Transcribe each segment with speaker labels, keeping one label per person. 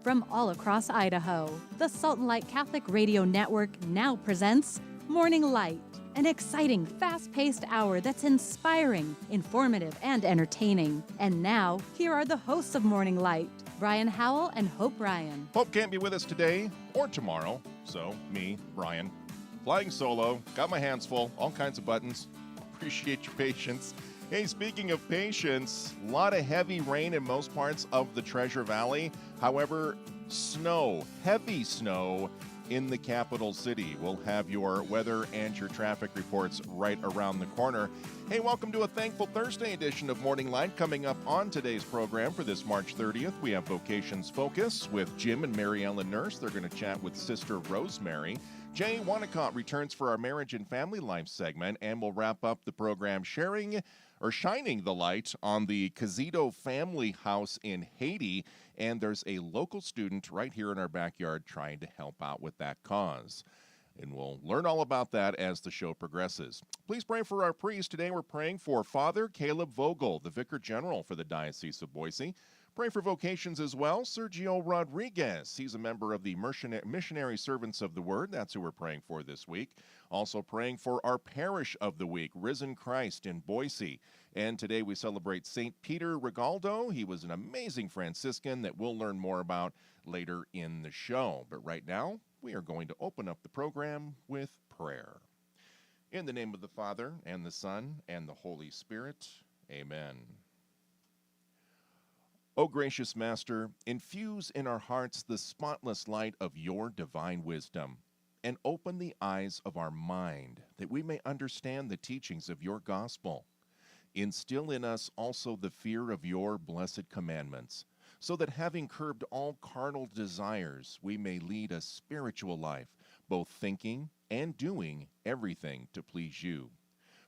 Speaker 1: from all across Idaho. The Salt and Light Catholic Radio Network now presents Morning Light, an exciting, fast-paced hour that's inspiring, informative, and entertaining. And now, here are the hosts of Morning Light, Brian Howell and Hope Ryan.
Speaker 2: Hope can't be with us today or tomorrow, so me, Brian, flying solo, got my hands full, all kinds of buttons. Appreciate your patience. Hey, speaking of patience, a lot of heavy rain in most parts of the Treasure Valley. However, snow, heavy snow in the capital city. We'll have your weather and your traffic reports right around the corner. Hey, welcome to a Thankful Thursday edition of Morning Light. Coming up on today's program for this March 30th, we have Vocations Focus with Jim and Mary Ellen Nurse. They're going to chat with Sister Rosemary. Jay Wanacott returns for our Marriage and Family Life segment, and we'll wrap up the program shining the light on the Cazito family house in Haiti. And there's a local student right here in our backyard trying to help out with that cause. And we'll learn all about that as the show progresses. Please pray for our priest. Today we're praying for Father Caleb Vogel, the Vicar General for the Diocese of Boise. Pray for vocations as well. Sergio Rodriguez, he's a member of the Missionary Servants of the Word. That's who we're praying for this week. Also praying for our parish of the week, Risen Christ in Boise. And today we celebrate St. Peter Regaldo. He was an amazing Franciscan that we'll learn more about later in the show. But right now, we are going to open up the program with prayer. In the name of the Father, and the Son, and the Holy Spirit, amen. O gracious Master, infuse in our hearts the spotless light of your divine wisdom, and open the eyes of our mind that we may understand the teachings of your gospel. Instill in us also the fear of your blessed commandments, so that having curbed all carnal desires, we may lead a spiritual life, both thinking and doing everything to please you.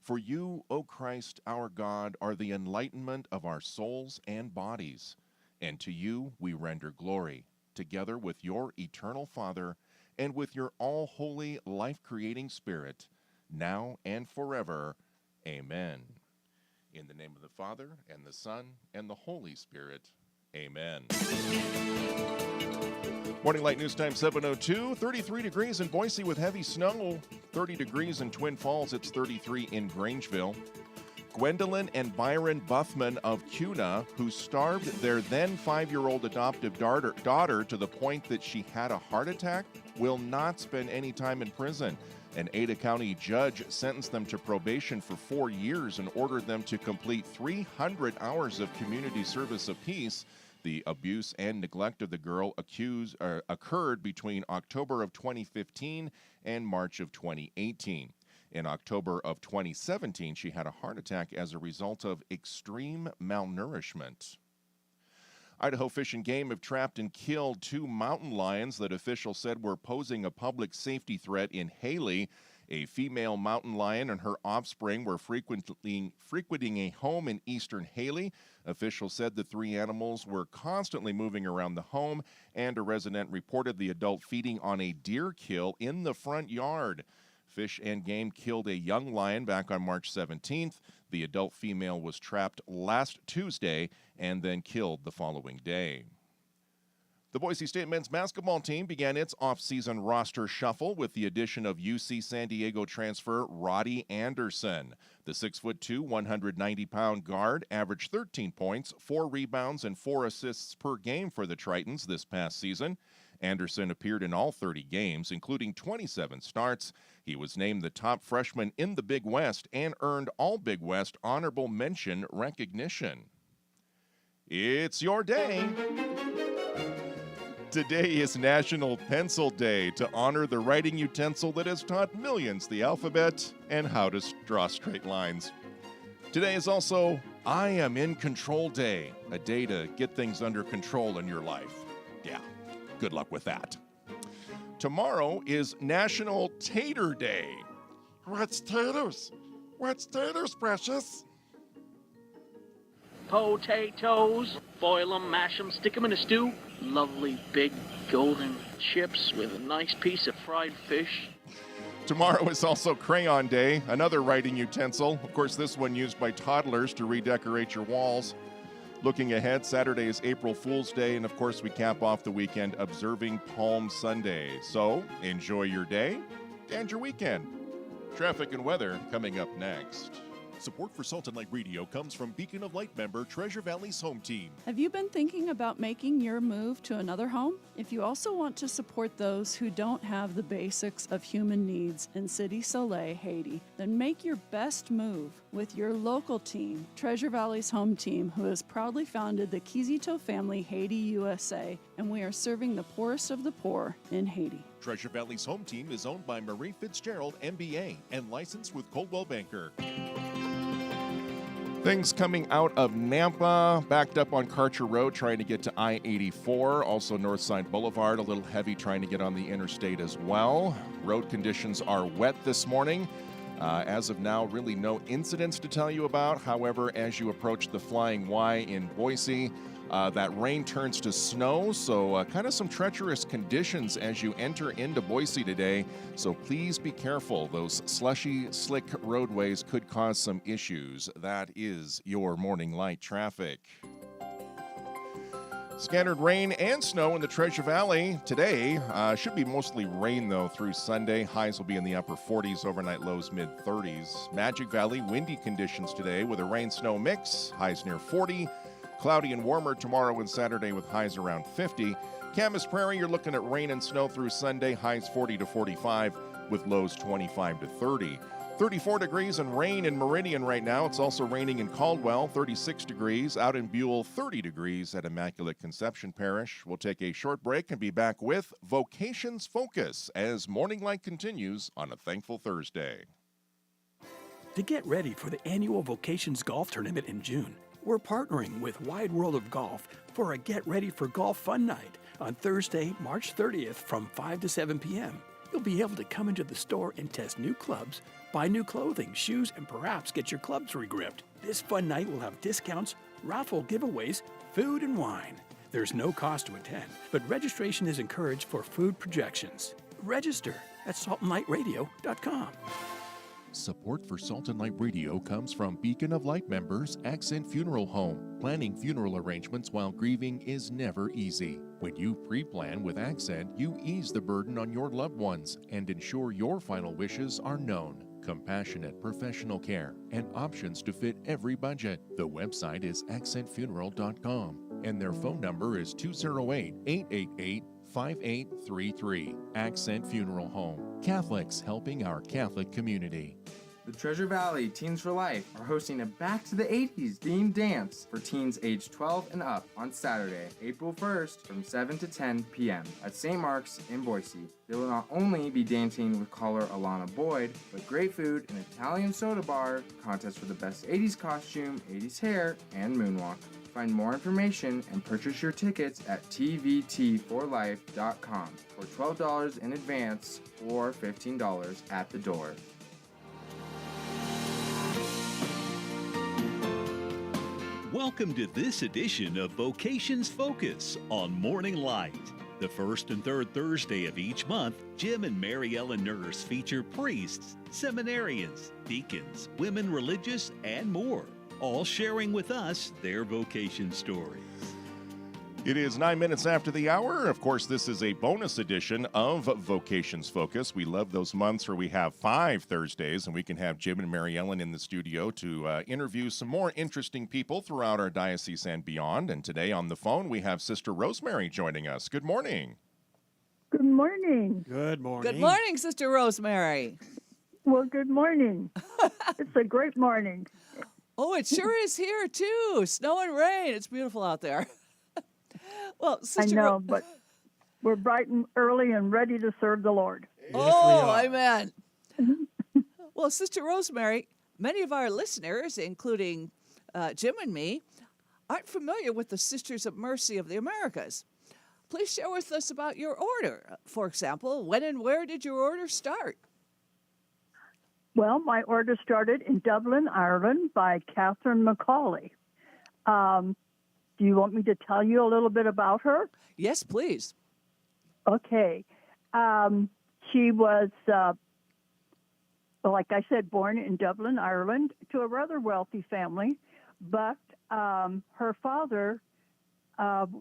Speaker 2: For you, O Christ, our God, are the enlightenment of our souls and bodies, and to you we render glory, together with your eternal Father, and with your all-holy, life-creating Spirit, now and forever. Amen. In the name of the Father, and the Son, and the Holy Spirit. Amen. Morning Light News Time 7:02, 33 degrees in Boise with heavy snow, 30 degrees in Twin Falls, it's 33 in Grangeville. Gwendolyn and Byron Buffman of Kuna, who starved their then 5-year-old adoptive daughter to the point that she had a heart attack, will not spend any time in prison. An Ada County judge sentenced them to probation for 4 years and ordered them to complete 300 hours of community service apiece. The abuse and neglect of the girl occurred between October of 2015 and March of 2018. In October of 2017, she had a heart attack as a result of extreme malnourishment. Idaho Fish and Game have trapped and killed 2 mountain lions that officials said were posing a public safety threat in Haley. A female mountain lion and her offspring were frequenting a home in eastern Haley. Officials said the 3 animals were constantly moving around the home, and a resident reported the adult feeding on a deer kill in the front yard. Fish and Game killed a young lion back on March 17th. The adult female was trapped last Tuesday and then killed the following day. The Boise State men's basketball team began its off-season roster shuffle with the addition of UC San Diego transfer Roddy Anderson. The 6'2", 190-pound guard averaged 13 points, 4 rebounds, and 4 assists per game for the Tritons this past season. Anderson appeared in all 30 games, including 27 starts. He was named the top freshman in the Big West and earned all Big West honorable mention recognition. It's your day. Today is National Pencil Day to honor the writing utensil that has taught millions the alphabet and how to draw straight lines. Today is also I Am in Control Day, a day to get things under control in your life. Yeah, good luck with that. Tomorrow is National Tater Day.
Speaker 3: What's taters? What's taters, precious?
Speaker 4: Potatoes, boil them, mash them, stick them in a stew. Lovely big golden chips with a nice piece of fried fish.
Speaker 2: Tomorrow is also Crayon Day, another writing utensil. Of course, this one used by toddlers to redecorate your walls. Looking ahead, Saturday is April Fool's Day, and of course, we cap off the weekend observing Palm Sunday. So enjoy your day and your weekend. Traffic and weather coming up next.
Speaker 5: Support for Salt and Light Radio comes from Beacon of Light member Treasure Valley's Home Team.
Speaker 6: Have you been thinking about making your move to another home? If you also want to support those who don't have the basics of human needs in Cité Soleil, Haiti, then make your best move with your local team, Treasure Valley's Home Team, who has proudly founded the Kizito Family Haiti USA, and we are serving the poorest of the poor in Haiti.
Speaker 5: Treasure Valley's Home Team is owned by Marie Fitzgerald, MBA, and licensed with Coldwell Banker.
Speaker 2: Things coming out of Nampa, backed up on Karcher Road, trying to get to I-84. Also Northside Boulevard, a little heavy trying to get on the interstate as well. Road conditions are wet this morning. As of now, really no incidents to tell you about. However, as you approach the Flying Y in Boise, that rain turns to snow, so kind of some treacherous conditions as you enter into Boise today. So please be careful. Those slushy, slick roadways could cause some issues. That is your morning light traffic. Scattered rain and snow in the Treasure Valley today. Should be mostly rain, though, through Sunday. Highs will be in the upper 40s, overnight lows mid-30s. Magic Valley, windy conditions today with a rain-snow mix. Highs near 40. Cloudy and warmer tomorrow and Saturday with highs around 50. Camas Prairie, you're looking at rain and snow through Sunday. Highs 40 to 45 with lows 25 to 30. 34 degrees and rain in Meridian right now. It's also raining in Caldwell, 36 degrees. Out in Buell, 30 degrees at Immaculate Conception Parish. We'll take a short break and be back with Vocations Focus as Morning Light continues on a Thankful Thursday.
Speaker 7: To get ready for the annual Vocations Golf Tournament in June, we're partnering with Wide World of Golf for a Get Ready for Golf Fun Night on Thursday, March 30th from 5 to 7 p.m. You'll be able to come into the store and test new clubs, buy new clothing, shoes, and perhaps get your clubs regripped. This fun night will have discounts, raffle giveaways, food, and wine. There's no cost to attend, but registration is encouraged for food projections. Register at saltandlightradio.com.
Speaker 5: Support for Salt and Light Radio comes from Beacon of Light members Accent Funeral Home. Planning funeral arrangements while grieving is never easy. When you pre-plan with Accent, you ease the burden on your loved ones and ensure your final wishes are known. Compassionate professional care and options to fit every budget. The website is accentfuneral.com and their phone number is 208-888-5833. Accent Funeral Home. Catholics helping our Catholic community.
Speaker 8: The Treasure Valley Teens for Life are hosting a Back to the 80s themed dance for teens aged 12 and up on Saturday, April 1st from 7 to 10 p.m. at St. Mark's in Boise. They will not only be dancing with caller Alana Boyd, but great food, an Italian soda bar, contest for the best 80s costume, 80s hair, and moonwalk. Find more information and purchase your tickets at tvt4life.com for $12 in advance or $15 at the door.
Speaker 9: Welcome to this edition of Vocations Focus on Morning Light. The first and third Thursday of each month, Jim and Mary Ellen Nurse feature priests, seminarians, deacons, women religious, and more, all sharing with us their vocation stories.
Speaker 2: It is 9 minutes after the hour. Of course, this is a bonus edition of Vocations Focus. We love those months where we have 5 Thursdays and we can have Jim and Mary Ellen in the studio to interview some more interesting people throughout our diocese and beyond. And today on the phone, we have Sister Rosemary joining us. Good morning.
Speaker 10: Good morning.
Speaker 11: Good morning.
Speaker 12: Good morning, Sister Rosemary.
Speaker 10: Well, good morning. It's a great morning.
Speaker 12: Oh, it sure is here, too. Snow and rain. It's beautiful out there. Well, Sister
Speaker 10: I know, but we're bright and early and ready to serve the Lord.
Speaker 12: Oh, amen. Well, Sister Rosemary, many of our listeners, including Jim and me, aren't familiar with the Sisters of Mercy of the Americas. Please share with us about your order. For example, when and where did your order start?
Speaker 10: Well, my order started in Dublin, Ireland by Catherine Macaulay. Do you want me to tell you a little bit about her?
Speaker 12: Yes, please.
Speaker 10: Okay. She was, like I said, born in Dublin, Ireland, to a rather wealthy family, but her father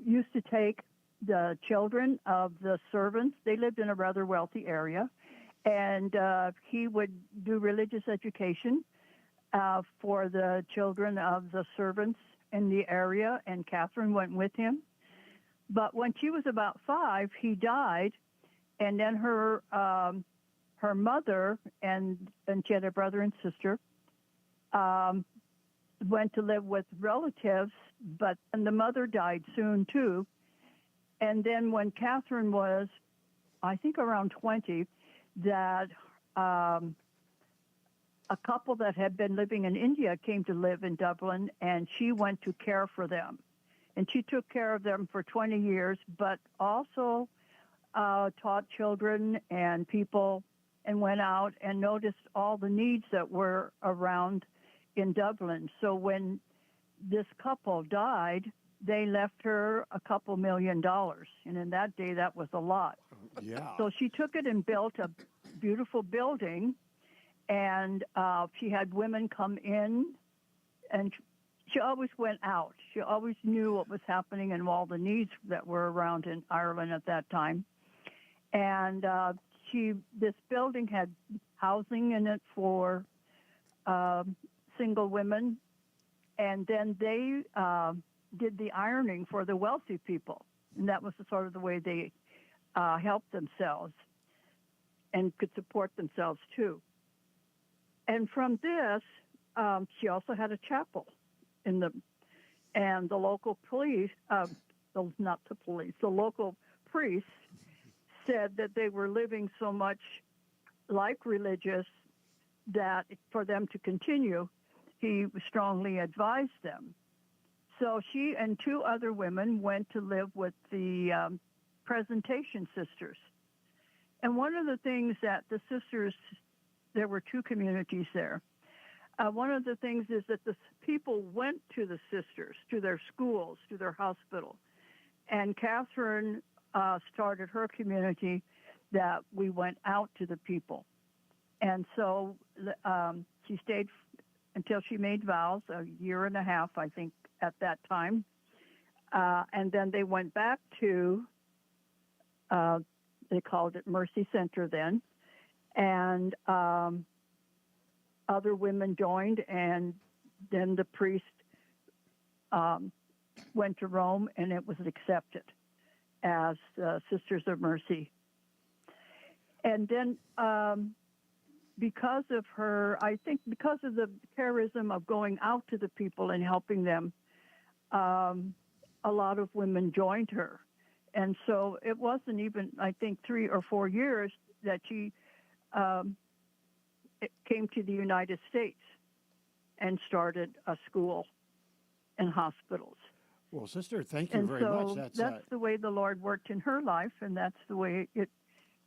Speaker 10: used to take the children of the servants. They lived in a rather wealthy area, and he would do religious education for the children of the servants in the area, and Catherine went with him. But when she was about 5, he died, and then her mother and she had a brother and sister went to live with relatives, and the mother died soon too. And then when Catherine was, I think, around 20, that a couple that had been living in India came to live in Dublin, and she went to care for them. And she took care of them for 20 years, but also taught children and people, and went out and noticed all the needs that were around in Dublin. So when this couple died, they left her a couple $1 million. And in that day, that was a lot.
Speaker 11: Yeah.
Speaker 10: So she took it and built a beautiful building, and she had women come in, and she always went out. She always knew what was happening and all the needs that were around in Ireland at that time. And this building had housing in it for single women, and then they did the ironing for the wealthy people, and that was sort of the way they helped themselves and could support themselves too. And from this, she also had a chapel and the local police, not the police, the local priests said that they were living so much like religious that for them to continue, he strongly advised them. So she and 2 other women went to live with the Presentation Sisters. And one of the things that the sisters, there were 2 communities there. One of the things is that the people went to the sisters, to their schools, to their hospital. And Catherine started her community that we went out to the people. And so she stayed until she made vows, a year and a half, I think, at that time. And then they went back to, they called it Mercy Center then. And other women joined, and then the priest went to Rome, and it was accepted as Sisters of Mercy. And then because of her, I think because of the charism of going out to the people and helping them, a lot of women joined her. And so it wasn't even, I think, 3 or 4 years that she came to the United States and started a school and hospitals.
Speaker 11: Well, Sister, thank you very much.
Speaker 10: That's the way the Lord worked in her life, and that's the way it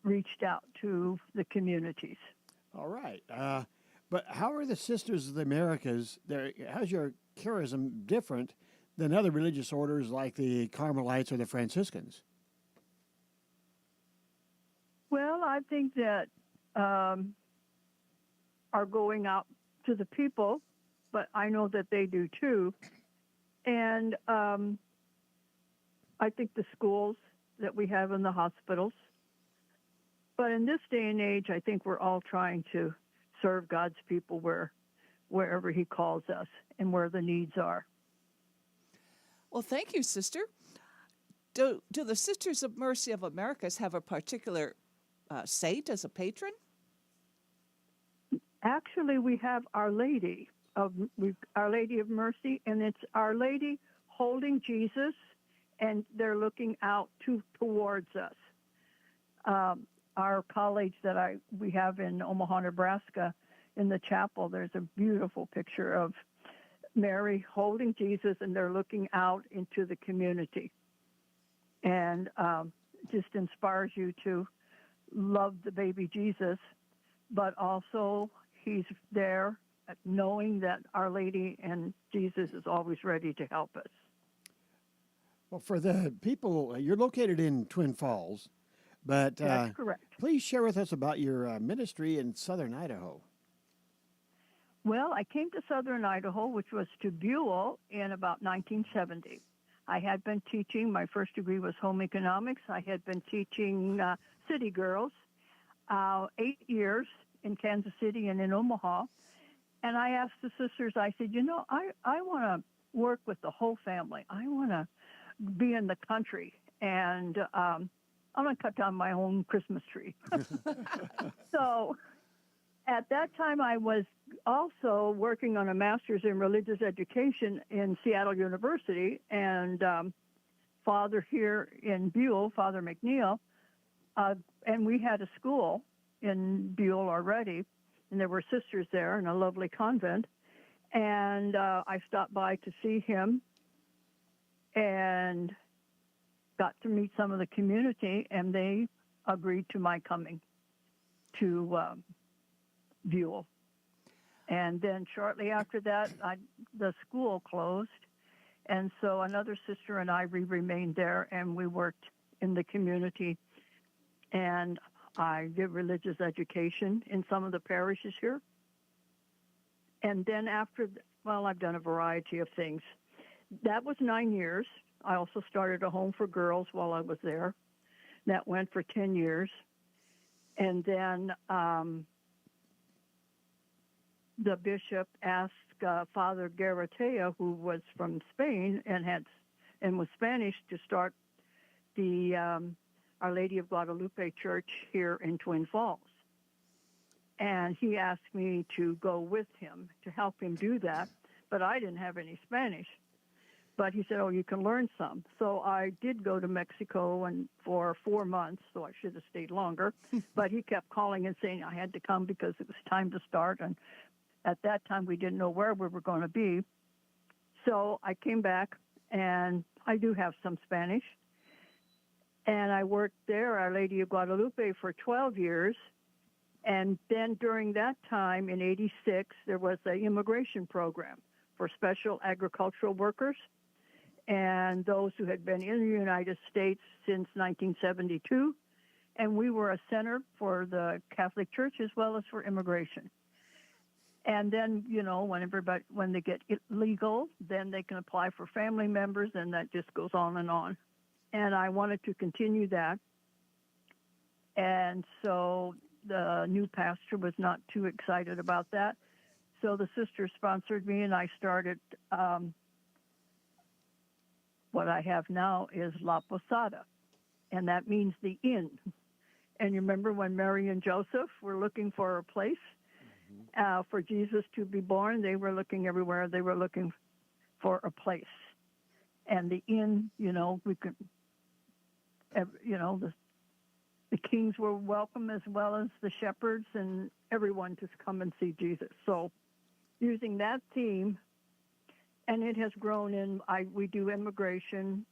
Speaker 10: reached out to the communities.
Speaker 11: All right. But how are the Sisters of the Americas, how's your charism different than other religious orders like the Carmelites or the Franciscans?
Speaker 10: Well, I think that are going out to the people, but I know that they do too. And I think the schools that we have in the hospitals. But in this day and age, I think we're all trying to serve God's people wherever he calls us and where the needs are.
Speaker 12: Well, thank you, Sister. Do the Sisters of Mercy of Americas have a particular saint as a patron?
Speaker 10: Actually, we have Our Lady of Mercy, and it's Our Lady holding Jesus, and they're looking out towards us. Our college that we have in Omaha, Nebraska, in the chapel, there's a beautiful picture of Mary holding Jesus, and they're looking out into the community. And just inspires you to love the baby Jesus, but also he's there knowing that Our Lady and Jesus is always ready to help us.
Speaker 11: Well, for the people, you're located in Twin Falls, but
Speaker 10: that's correct.
Speaker 11: Please share with us about your ministry in southern Idaho.
Speaker 10: Well, I came to southern Idaho, which was to Buell, in about 1970. I had been teaching, my first degree was home economics. I had been teaching city girls 8 years in Kansas City and in Omaha. And I asked the sisters, I said, I want to work with the whole family. I want to be in the country. And I'm going to cut down my own Christmas tree. So at that time, I was also working on a master's in religious education in Seattle University. And Father here in Buell, Father McNeil, and we had a school in Buell already. And there were sisters there in a lovely convent. And I stopped by to see him and got to meet some of the community, and they agreed to my coming to Buell. And then shortly after that, the school closed. And so another sister and I, we remained there, and we worked in the community. And I did religious education in some of the parishes here. And then after, I've done a variety of things. That was 9 years. I also started a home for girls while I was there. That went for 10 years. And then the bishop asked Father Garatea, who was from Spain and was Spanish, to start the Our Lady of Guadalupe Church here in Twin Falls. And he asked me to go with him to help him do that, but I didn't have any Spanish. But he said, you can learn some. So I did go to Mexico and for 4 months, so I should have stayed longer. But he kept calling and saying I had to come because it was time to start. And at that time, we didn't know where we were going to be. So I came back, and I do have some Spanish. And I worked there, Our Lady of Guadalupe, for 12 years. And then during that time, in 86, there was an immigration program for special agricultural workers and those who had been in the United States since 1972. And we were a center for the Catholic Church as well as for immigration. And then, when they get legal, then they can apply for family members, and that just goes on and on. And I wanted to continue that. And so the new pastor was not too excited about that. So the sister sponsored me, and I started what I have now is La Posada, and that means the inn. And you remember when Mary and Joseph were looking for a place for Jesus to be born? They were looking everywhere. They were looking for a place. And the inn, we could, the kings were welcome as well as the shepherds and everyone to come and see Jesus. So using that theme, and it has grown we do immigration,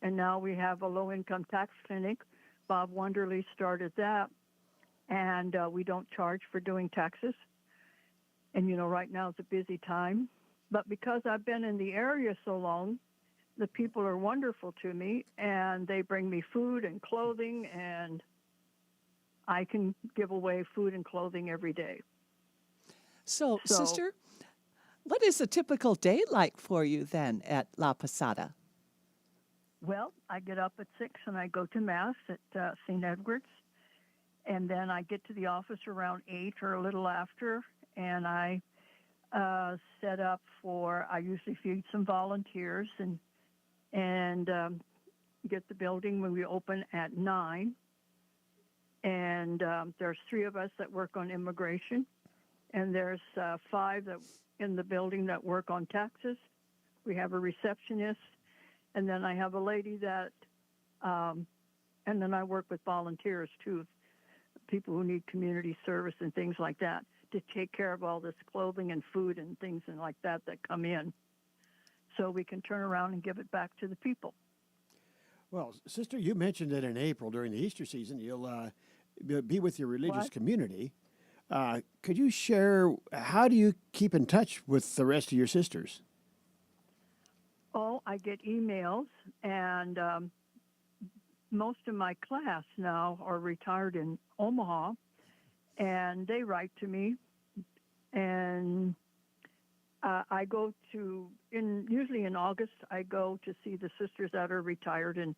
Speaker 10: and now we have a low-income tax clinic. Bob Wonderly started that, and we don't charge for doing taxes. And, right now it's a busy time. But because I've been in the area so long, the people are wonderful to me, and they bring me food and clothing, and I can give away food and clothing every day.
Speaker 12: So Sister, what is a typical day like for you then at La Posada?
Speaker 10: Well, I get up at 6 and I go to Mass at St. Edward's, and then I get to the office around 8 or a little after, and I set up I usually feed some volunteers and get the building when we open at 9. And there's 3 of us that work on immigration, and there's 5 that in the building that work on taxes. We have a receptionist, and then I have a lady that, and then I work with volunteers too, people who need community service and things like that, to take care of all this clothing and food and things and like that come in, so we can turn around and give it back to the people.
Speaker 11: Well, Sister, you mentioned that in April during the Easter season you'll be with your religious community. Could you share, how do you keep in touch with the rest of your sisters?
Speaker 10: Oh, I get emails, and most of my class now are retired in Omaha, and they write to me, and I go to, usually in August, I go to see the sisters that are retired and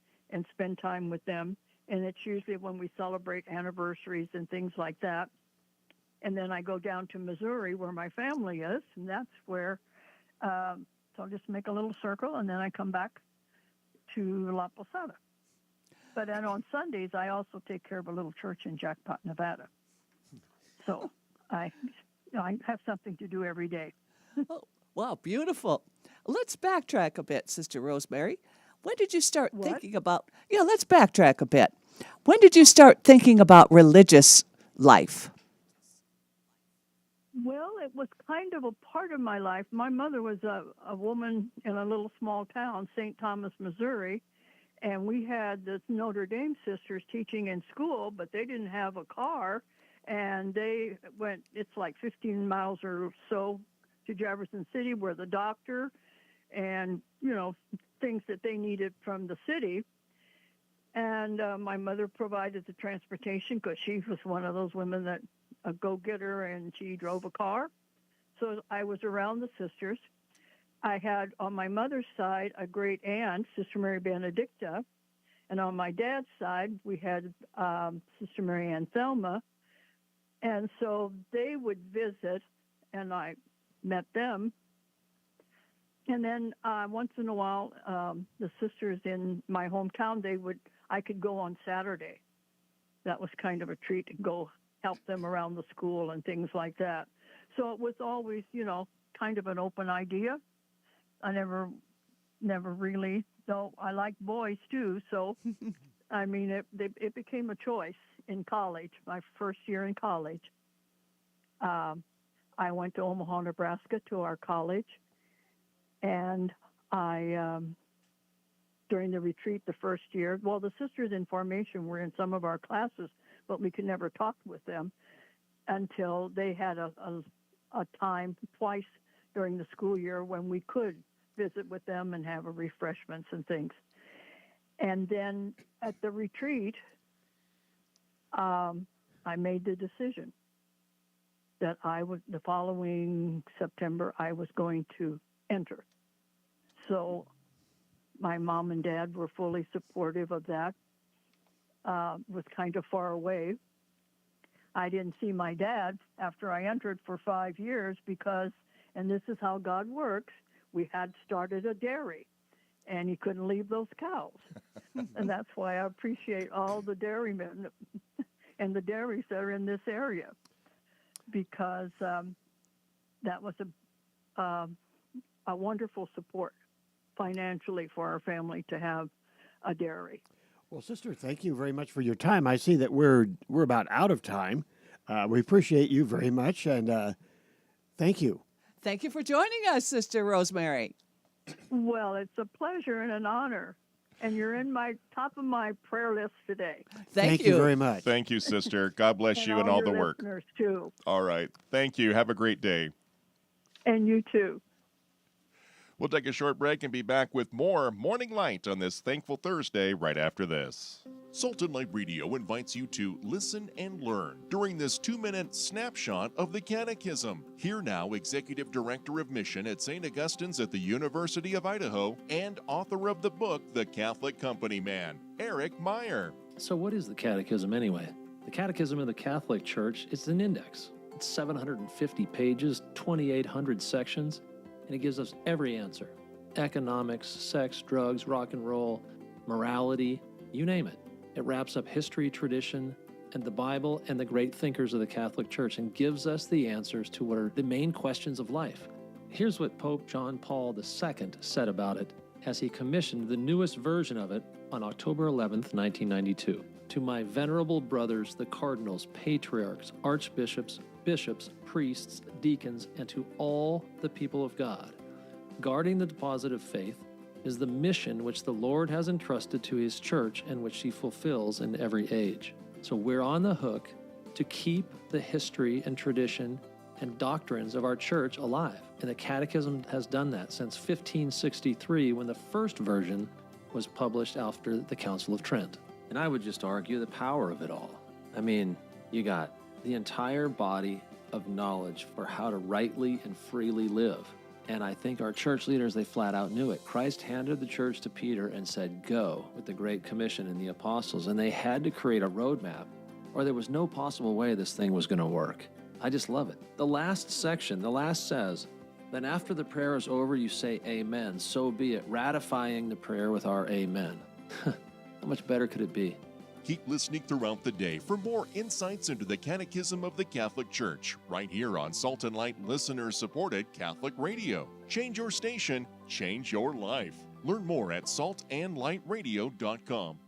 Speaker 10: spend time with them. And it's usually when we celebrate anniversaries and things like that. And then I go down to Missouri where my family is, and that's where, so I'll just make a little circle, and then I come back to La Posada. But then on Sundays, I also take care of a little church in Jackpot, Nevada. So I have something to do every day.
Speaker 12: Oh, wow, beautiful. Let's backtrack a bit, Sister Rosemary. When did you start thinking about, let's backtrack a bit. When did you start thinking about religious life?
Speaker 10: Well, it was kind of a part of my life. My mother was a woman in a little small town, St. Thomas, Missouri, and we had the Notre Dame sisters teaching in school, but they didn't have a car, and they went, it's like 15 miles or so to Jefferson City where the doctor and, things that they needed from the city. And my mother provided the transportation because she was one of those women that a go-getter, and she drove a car. So I was around the sisters. I had on my mother's side a great aunt, Sister Mary Benedicta, and on my dad's side we had Sister Mary Ann Thelma. And so they would visit, and I met them. And then once in a while, the sisters in my hometown, I could go on Saturday. That was kind of a treat to go help them around the school and things like that. So it was always, kind of an open idea. I never really, though I like boys too. So, I mean, it became a choice in college, my first year in college. I went to Omaha, Nebraska to our college. And I, during the retreat the first year, well, the sisters in formation were in some of our classes, but we could never talk with them until they had a time twice during the school year when we could visit with them and have refreshments and things. And then at the retreat, I made the decision that the following September, I was going to enter. So my mom and dad were fully supportive of that. Was kind of far away. I didn't see my dad after I entered for 5 years because, and this is how God works, we had started a dairy, and he couldn't leave those cows. And that's why I appreciate all the dairymen and the dairies that are in this area, because that was a wonderful support financially for our family to have a dairy.
Speaker 11: Well, Sister, thank you very much for your time. I see that we're about out of time. We appreciate you very much, and thank you.
Speaker 12: Thank you for joining us, Sister Rosemary.
Speaker 10: Well, it's a pleasure and an honor, and you're in my top of my prayer list today.
Speaker 11: Thank you very much.
Speaker 2: Thank you, Sister. God bless you and all the work.
Speaker 10: Listeners too.
Speaker 2: All right. Thank you. Have a great day.
Speaker 10: And you too.
Speaker 2: We'll take a short break and be back with more Morning Light on this Thankful Thursday right after this.
Speaker 5: Salt and Light Radio invites you to listen and learn during this 2-minute snapshot of the Catechism. Here now, Executive Director of Mission at St. Augustine's at the University of Idaho and author of the book, The Catholic Company Man, Eric Meyer.
Speaker 13: So what is the Catechism anyway? The Catechism of the Catholic Church is an index. It's 750 pages, 2,800 sections, and it gives us every answer. Economics, sex, drugs, rock and roll, morality, you name it. It wraps up history, tradition, and the Bible and the great thinkers of the Catholic Church and gives us the answers to what are the main questions of life. Here's what Pope John Paul II said about it as he commissioned the newest version of it on October 11th, 1992. To my venerable brothers, the cardinals, patriarchs, archbishops, bishops, priests, deacons, and to all the people of God, guarding the deposit of faith is the mission which the Lord has entrusted to his church and which he fulfills in every age. So we're on the hook to keep the history and tradition and doctrines of our church alive. And the Catechism has done that since 1563, when the first version was published after the Council of Trent.
Speaker 14: And I would just argue the power of it all. I mean, you got the entire body of knowledge for how to rightly and freely live.
Speaker 13: And I think our church leaders, they flat out knew it. Christ handed the church to Peter and said, go, with the Great Commission and the apostles. And they had to create a roadmap, or there was no possible way this thing was going to work. I just love it. The last section, the last says, then after the prayer is over, you say amen, so be it, ratifying the prayer with our amen. How much better could it be?
Speaker 5: Keep listening throughout the day for more insights into the Catechism of the Catholic Church, right here on Salt and Light listener-supported Catholic Radio. Change your station, change your life. Learn more at saltandlightradio.com.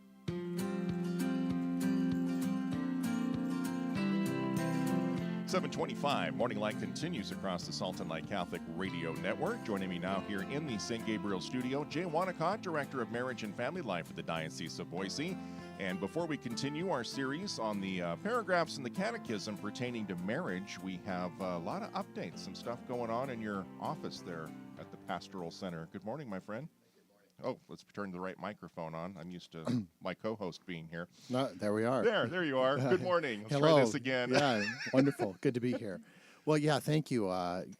Speaker 2: 725 Morning Light continues across the Salt and Light Catholic Radio Network. Joining me now here in the St. Gabriel studio, Jay Wanacott, Director of Marriage and Family Life at the Diocese of Boise. And before we continue our series on the paragraphs in the Catechism pertaining to marriage, we have a lot of updates, some stuff going on in your office there at the Pastoral Center. Good morning, my friend. Oh, let's turn the right microphone on. I'm used to my co-host being here.
Speaker 15: No, there we are.
Speaker 2: There you are. Good morning. Let's
Speaker 15: Hello.
Speaker 2: try this again.
Speaker 15: Yeah, wonderful. Good to be here. Well, yeah, thank you.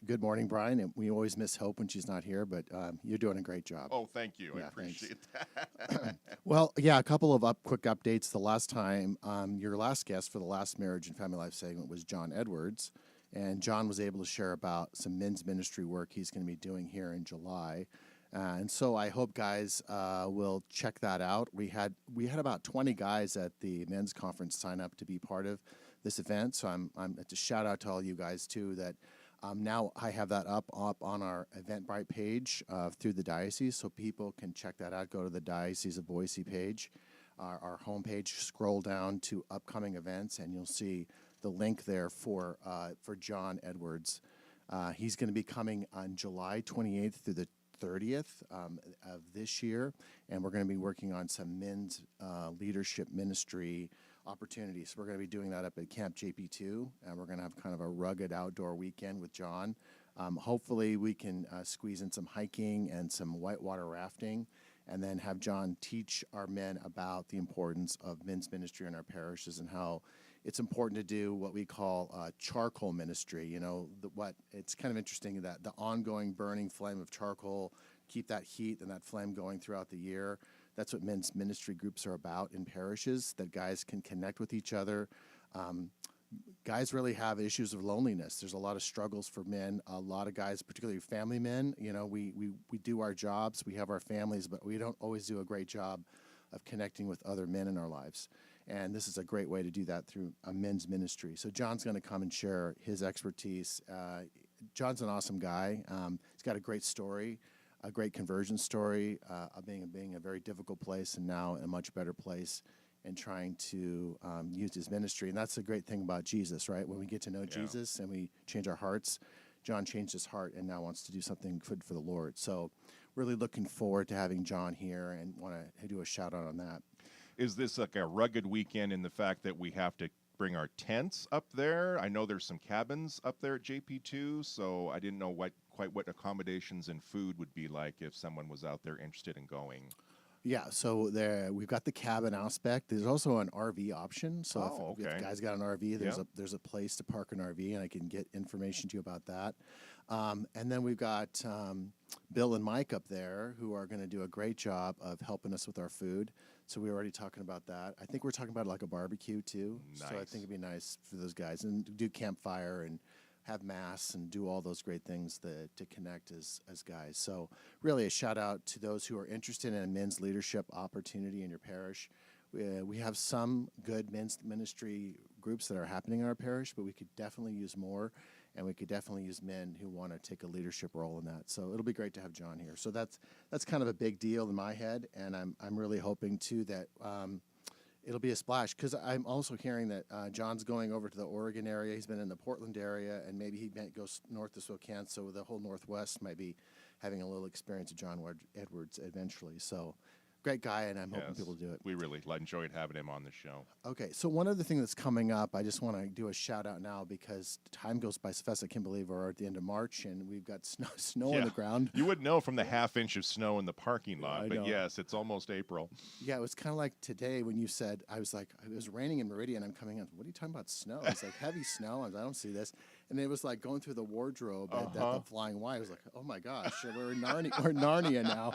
Speaker 15: Good morning, Brian. And we always miss Hope when she's not here, but you're doing a great job.
Speaker 2: Oh, thank you.
Speaker 15: Yeah,
Speaker 2: I appreciate that.
Speaker 15: Well, yeah, a couple of quick updates. The last time, your last guest for the last Marriage and Family Life segment was John Edwards, and John was able to share about some men's ministry work he's going to be doing here in July. And so I hope guys will check that out. We had about 20 guys at the men's conference sign up to be part of this event. So I'm to shout out to all you guys too that now I have that up on our Eventbrite page through the diocese, so people can check that out. Go to the Diocese of Boise page, our homepage, scroll down to upcoming events, and you'll see the link there for John Edwards. He's going to be coming on July 28th through the 30th of this year, and we're going to be working on some men's leadership ministry opportunities. We're going to be doing that up at Camp JP2, and we're going to have kind of a rugged outdoor weekend with John. Hopefully we can squeeze in some hiking and some whitewater rafting, and then have John teach our men about the importance of men's ministry in our parishes and how it's important to do what we call charcoal ministry. You know, it's kind of interesting that the ongoing burning flame of charcoal, keep that heat and that flame going throughout the year. That's what men's ministry groups are about in parishes, that guys can connect with each other. Guys really have issues of loneliness. There's a lot of struggles for men. A lot of guys, particularly family men, you know, we do our jobs, we have our families, but we don't always do a great job of connecting with other men in our lives. And this is a great way to do that through a men's ministry. So John's going to come and share his expertise. John's an awesome guy. He's got a great story, a great conversion story of being a very difficult place and now a much better place, and trying to use his ministry. And that's the great thing about Jesus, right? When we get to know Jesus and we change our hearts, John changed his heart and now wants to do something good for the Lord. So really looking forward to having John here, and want to do a shout out on that.
Speaker 2: Is this like a rugged weekend in the fact that we have to bring our tents up there? I know there's some cabins up there at JP2, so I didn't know quite what accommodations and food would be like if someone was out there interested in going.
Speaker 15: Yeah, so we've got the cabin aspect. There's also an RV option. So if guys got an RV, there's a place to park an RV, and I can get information to you about that. And then we've got Bill and Mike up there who are going to do a great job of helping us with our food. So we're already talking about that. I think we're talking about like a barbecue too. Nice. So I think it'd be nice for those guys, and do campfire and have mass and do all those great things to connect as guys. So really a shout out to those who are interested in a men's leadership opportunity in your parish. We have some good men's ministry groups that are happening in our parish, but we could definitely use more, and we could definitely use men who want to take a leadership role in that. So it'll be great to have John here. So that's kind of a big deal in my head, and I'm really hoping too that it'll be a splash, because I'm also hearing that John's going over to the Oregon area. He's been in the Portland area, and maybe he might go north to Spokane, so the whole Northwest might be having a little experience of John Edwards eventually. So great guy, and I'm hoping people do it.
Speaker 2: We really enjoyed having him on the show.
Speaker 15: Okay, so one other thing that's coming up, I just want to do a shout out now, because time goes by so fast. I can't believe we're at the end of March and we've got snow on the ground.
Speaker 2: You wouldn't know from the half-inch of snow in the parking lot, but yes, it's almost April.
Speaker 15: Yeah, it was kind of like today when you said, I was like, it was raining in Meridian. I'm coming in. What are you talking about, snow? It's like heavy snow. I don't see this. And it was like going through the wardrobe at the Flying Y. I was like, oh my gosh, we're in Narnia now.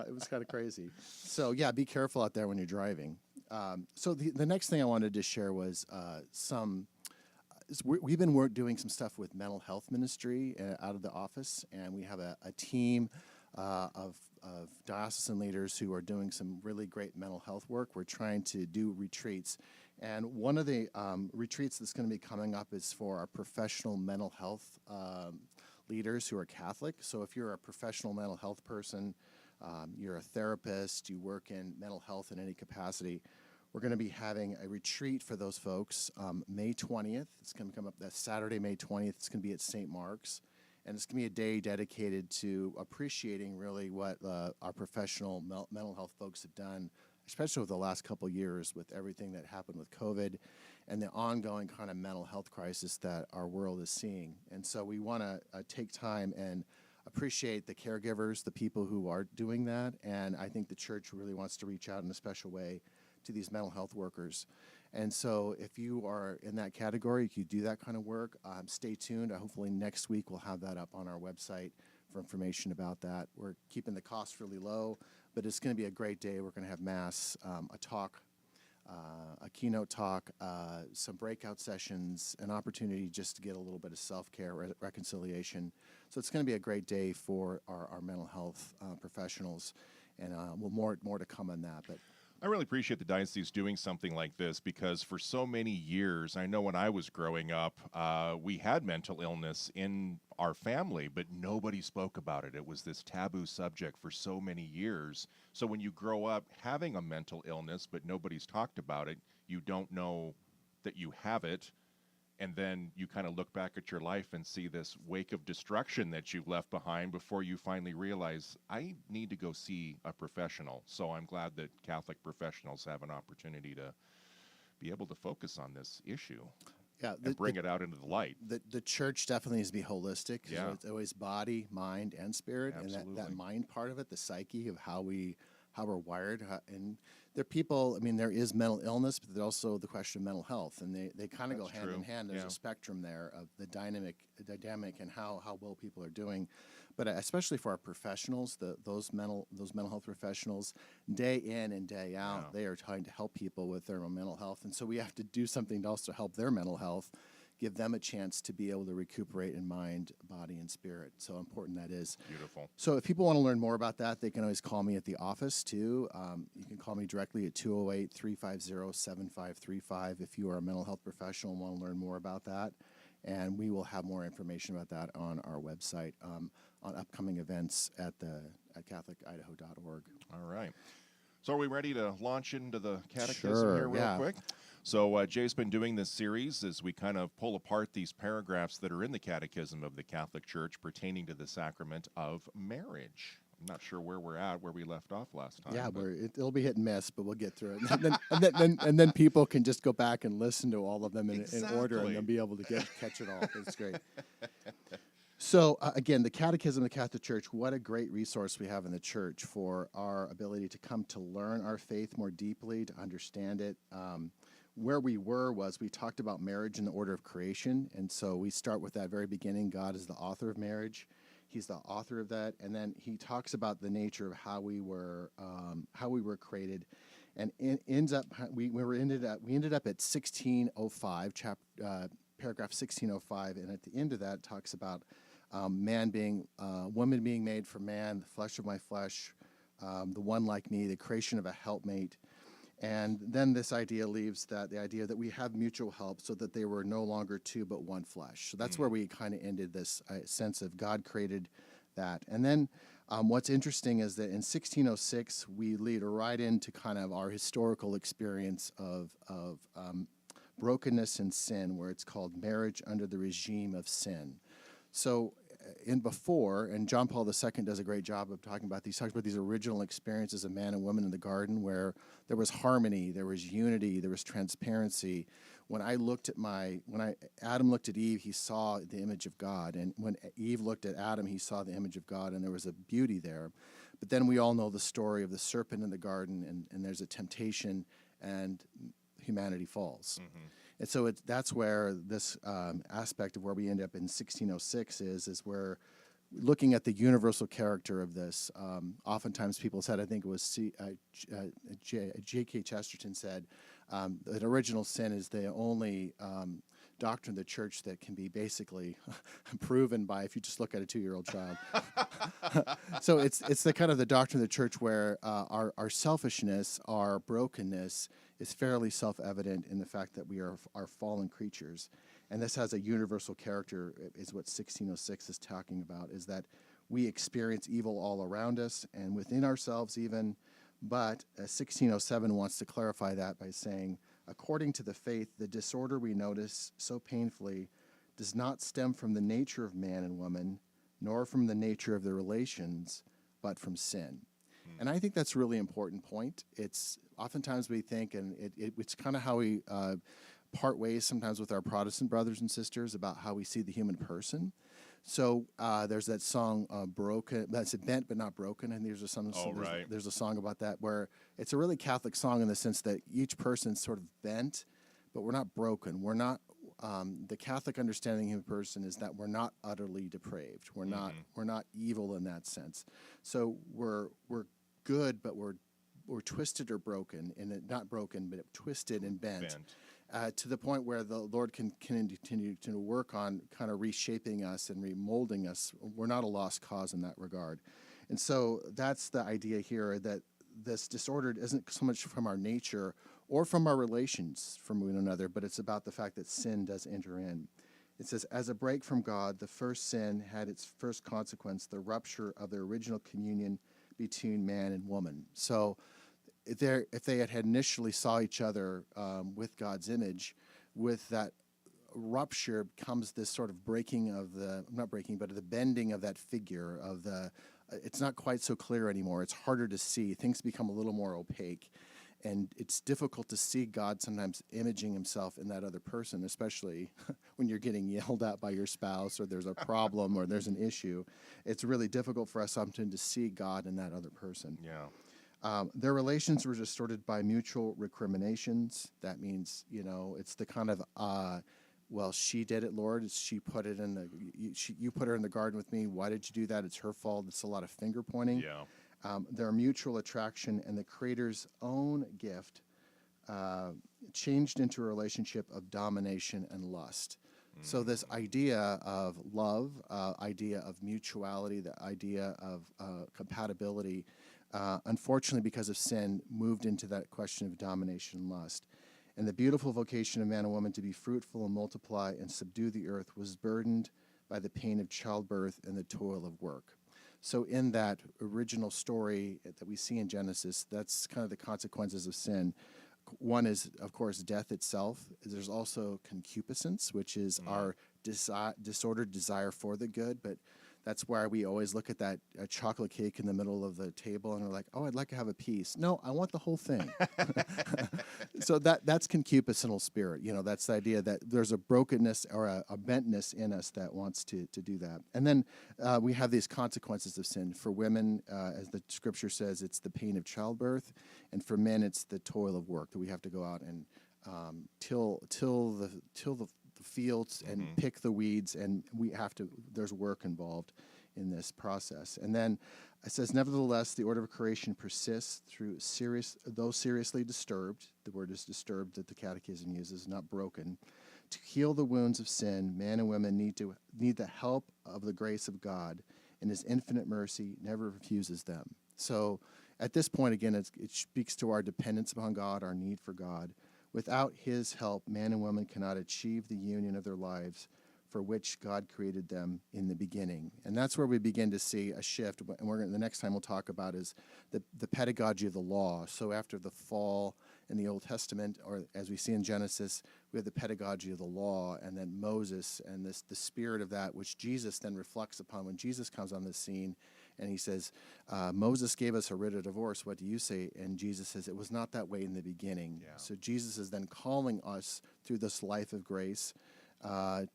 Speaker 15: It was kind of crazy. So yeah, be careful out there when you're driving. So the next thing I wanted to share was we've been doing some stuff with mental health ministry out of the office, and we have a team of diocesan leaders who are doing some really great mental health work. We're trying to do retreats. And one of the retreats that's going to be coming up is for our professional mental health leaders who are Catholic. So if you're a professional mental health person, you're a therapist, you work in mental health in any capacity, we're going to be having a retreat for those folks May 20th. It's going to come up that Saturday, May 20th. It's going to be at St. Mark's. And it's going to be a day dedicated to appreciating really what our professional mental health folks have done, especially over the last couple of years with everything that happened with COVID and the ongoing kind of mental health crisis that our world is seeing. And so we want to take time and appreciate the caregivers, the people who are doing that. And I think the church really wants to reach out in a special way to these mental health workers. And so if you are in that category, if you do that kind of work, stay tuned. Hopefully next week we'll have that up on our website for information about that. We're keeping the costs really low, but it's going to be a great day. We're going to have mass, a talk, a keynote talk, some breakout sessions, an opportunity just to get a little bit of self-care, reconciliation. So it's going to be a great day for our mental health professionals, and more to come on that. But
Speaker 2: I really appreciate the diocese doing something like this, because for so many years, I know when I was growing up, we had mental illness in our family, but nobody spoke about it. It was this taboo subject for so many years. So when you grow up having a mental illness, but nobody's talked about it, you don't know that you have it. And then you kind of look back at your life and see this wake of destruction that you've left behind before you finally realize, I need to go see a professional. So I'm glad that Catholic professionals have an opportunity to be able to focus on this issue and bring it out into the light.
Speaker 15: The church definitely needs to be holistic.
Speaker 2: Yeah.
Speaker 15: So it's always body, mind, and spirit.
Speaker 2: Absolutely.
Speaker 15: And that mind part of it, the psyche of how we're wired. And there are people, I mean, there is mental illness, but there's also the question of mental health. And they kind of go hand in hand. There's a spectrum there of the dynamic and how well people are doing. But especially for our professionals, those mental health professionals, day in and day out, they are trying to help people with their mental health. And so we have to do something to also help their mental health, give them a chance to be able to recuperate in mind, body, and spirit. So important that is.
Speaker 2: Beautiful.
Speaker 15: So if people want to learn more about that, they can always call me at the office too. You can call me directly at 208-350-7535 if you are a mental health professional and want to learn more about that. And we will have more information about that on our website on upcoming events at catholic-idaho.org.
Speaker 2: All right. So are we ready to launch into the catechism here real quick? So Jay's been doing this series as we kind of pull apart these paragraphs that are in the Catechism of the Catholic Church pertaining to the sacrament of marriage. I'm not sure where we're at, where we left off last time.
Speaker 15: Yeah, it'll be hit and miss, but we'll get through it. And then people can just go back and listen to all of them in order, and they'll be able to catch it all. It's great. So, again, the Catechism of the Catholic Church, what a great resource we have in the church for our ability to come to learn our faith more deeply, to understand it. Where we was we talked about marriage in the order of creation, and so we start with that very beginning. God is the author of marriage. He's the author of that, and then he talks about the nature of how we were created, and we ended up at 1605, paragraph 1605, and at the end of that it talks about woman being made for man, the flesh of my flesh, the one like me, the creation of a helpmate. And then this idea leaves the idea that we have mutual help so that they were no longer two but one flesh. So that's where we kind of ended this sense of God created that. And then what's interesting is that in 1606, we lead right into kind of our historical experience of brokenness and sin, where it's called marriage under the regime of sin. So and John Paul II does a great job of talking about these. He talks about these original experiences of man and woman in the garden, where there was harmony, there was unity, there was transparency. When Adam looked at Eve, he saw the image of God, and when Eve looked at Adam, he saw the image of God, and there was a beauty there. But then we all know the story of the serpent in the garden, and there's a temptation, and humanity falls. And so that's where this aspect of where we end up in 1606 is where looking at the universal character of this. Oftentimes people said, I think it was G.K. Chesterton said, that original sin is the only doctrine of the church that can be basically proven by if you just look at a 2-year-old child. So it's the kind of the doctrine of the church where our selfishness, our brokenness is fairly self-evident in the fact that we are fallen creatures. And this has a universal character, is what 1606 is talking about, is that we experience evil all around us and within ourselves even. But 1607 wants to clarify that by saying, according to the faith, the disorder we notice so painfully does not stem from the nature of man and woman, nor from the nature of their relations, but from sin. And I think that's a really important point. It's oftentimes we think, and it's kind of how we part ways sometimes with our Protestant brothers and sisters about how we see the human person. So there's that song, "Broken." That's bent but not broken, and there's a song about that where it's a really Catholic song in the sense that each person's sort of bent, but we're not broken. We're not. The Catholic understanding of a person is that we're not utterly depraved. We're not evil in that sense. So we're good, but we're twisted or broken, and not broken, but twisted and bent. To the point where the Lord can continue to work on kind of reshaping us and remolding us. We're not a lost cause in that regard. And so that's the idea here, that this disorder isn't so much from our nature or from our relations from one another, but it's about the fact that sin does enter in. It says, as a break from God, the first sin had its first consequence, the rupture of the original communion between man and woman. So if they had initially saw each other with God's image, with that rupture comes this sort of breaking of the bending of that figure of the. It's not quite so clear anymore. It's harder to see. Things become a little more opaque, and it's difficult to see God sometimes imaging himself in that other person, especially when you're getting yelled at by your spouse or there's a problem or there's an issue. It's really difficult for us sometimes to see God in that other person.
Speaker 2: Yeah.
Speaker 15: Their relations were distorted by mutual recriminations. That means, it's the kind of, well, she did it, Lord. She put it in you put her in the garden with me. Why did you do that? It's her fault. It's a lot of finger pointing.
Speaker 2: Yeah.
Speaker 15: Their mutual attraction and the Creator's own gift changed into a relationship of domination and lust. So this idea of love, idea of mutuality, the idea of compatibility, unfortunately, because of sin, moved into that question of domination and lust. And the beautiful vocation of man and woman to be fruitful and multiply and subdue the earth was burdened by the pain of childbirth and the toil of work. So in that original story that we see in Genesis, that's kind of the consequences of sin. One is, of course, death itself. There's also concupiscence, which is our disordered desire for the good, but that's why we always look at that chocolate cake in the middle of the table and we're like, oh, I'd like to have a piece. No, I want the whole thing. So that's concupiscental spirit. That's the idea that there's a brokenness or a bentness in us that wants to do that. And then we have these consequences of sin. For women, as the scripture says, it's the pain of childbirth. And for men, it's the toil of work that we have to go out and till the fields and pick the weeds, and there's work involved in this process. And then it says, nevertheless, the order of creation persists through though seriously disturbed. The word is disturbed that the Catechism uses, not broken. To heal the wounds of sin, man and women need the help of the grace of God, and his infinite mercy never refuses them. So at this point, again, it speaks to our dependence upon God, our need for God. Without his help, man and woman cannot achieve the union of their lives for which God created them in the beginning. And that's where we begin to see a shift. And the next time we'll talk about is the pedagogy of the law. So after the fall in the Old Testament, or as we see in Genesis, we have the pedagogy of the law, and then Moses and the spirit of that, which Jesus then reflects upon when Jesus comes on the scene. And he says, Moses gave us a writ of divorce. What do you say? And Jesus says, it was not that way in the beginning. Yeah. So Jesus is then calling us through this life of grace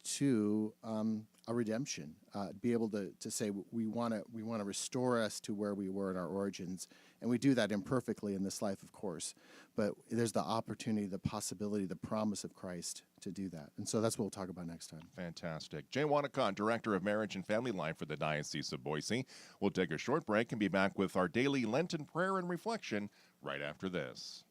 Speaker 15: to a redemption, be able to say we want to restore us to where we were in our origins And we do that imperfectly in this life, of course. But there's the opportunity, the possibility, the promise of Christ to do that. And so that's what we'll talk about next time.
Speaker 2: Fantastic. Jay Wanacott, Director of Marriage and Family Life for the Diocese of Boise. We'll take a short break and be back with our daily Lenten prayer and reflection right after this.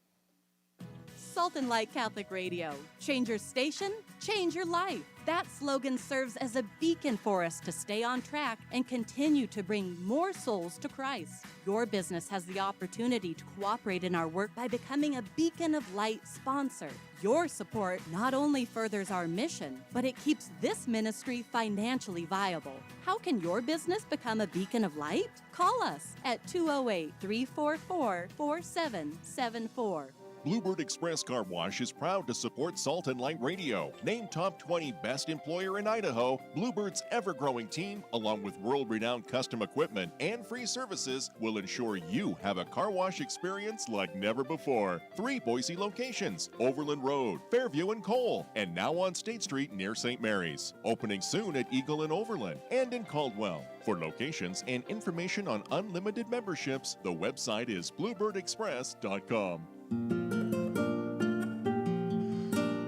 Speaker 1: Salt and Light Catholic Radio. Change your station, change your life. That slogan serves as a beacon for us to stay on track and continue to bring more souls to Christ. Your business has the opportunity to cooperate in our work by becoming a Beacon of Light sponsor. Your support not only furthers our mission, but it keeps this ministry financially viable. How can your business become a Beacon of Light? Call us at 208-344-4774.
Speaker 2: Bluebird Express Car Wash is proud to support Salt and Light Radio. Named Top 20 Best Employer in Idaho, Bluebird's ever-growing team, along with world-renowned custom equipment and free services, will ensure you have a car wash experience like never before. 3 Boise locations: Overland Road, Fairview, and Cole, and now on State Street near St. Mary's. Opening soon at Eagle and Overland and in Caldwell. For locations and information on unlimited memberships, the website is bluebirdexpress.com.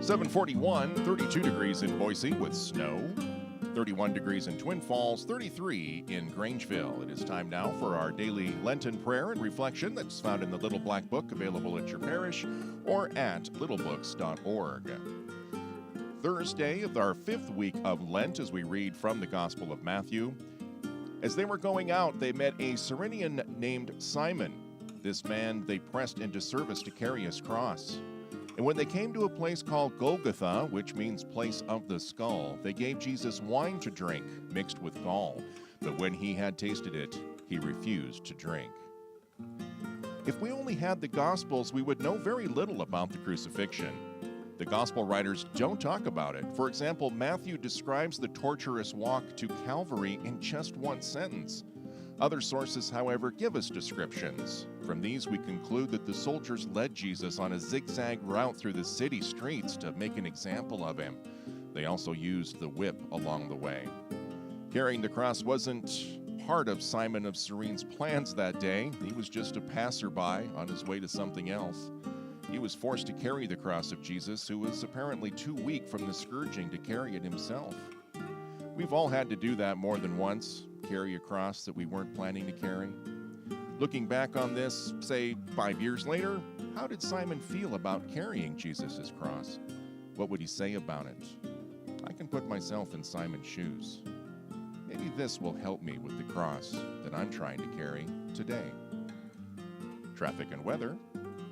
Speaker 2: 741, 32 degrees in Boise with snow, 31 degrees in Twin Falls, 33 in Grangeville. It is time now for our daily Lenten prayer and reflection that's found in the Little Black Book, available at your parish or at littlebooks.org. Thursday of our 5th week of Lent, as we read from the Gospel of Matthew. As they were going out, they met a Cyrenian named Simon. This man they pressed into service to carry his cross. And when they came to a place called Golgotha, which means place of the skull, they gave Jesus wine to drink mixed with gall. But when he had tasted it, he refused to drink. If we only had the Gospels, we would know very little about the crucifixion. The Gospel writers don't talk about it. For example, Matthew describes the torturous walk to Calvary in just one sentence. Other sources, however, give us descriptions. From these, we conclude that the soldiers led Jesus on a zigzag route through the city streets to make an example of him. They also used the whip along the way. Carrying the cross wasn't part of Simon of Cyrene's plans that day. He was just a passerby on his way to something else. He was forced to carry the cross of Jesus, who was apparently too weak from the scourging to carry it himself. We've all had to do that more than once, carry a cross that we weren't planning to carry. Looking back on this, say 5 years later, how did Simon feel about carrying Jesus' cross? What would he say about it? I can put myself in Simon's shoes. Maybe this will help me with the cross that I'm trying to carry today. Traffic and weather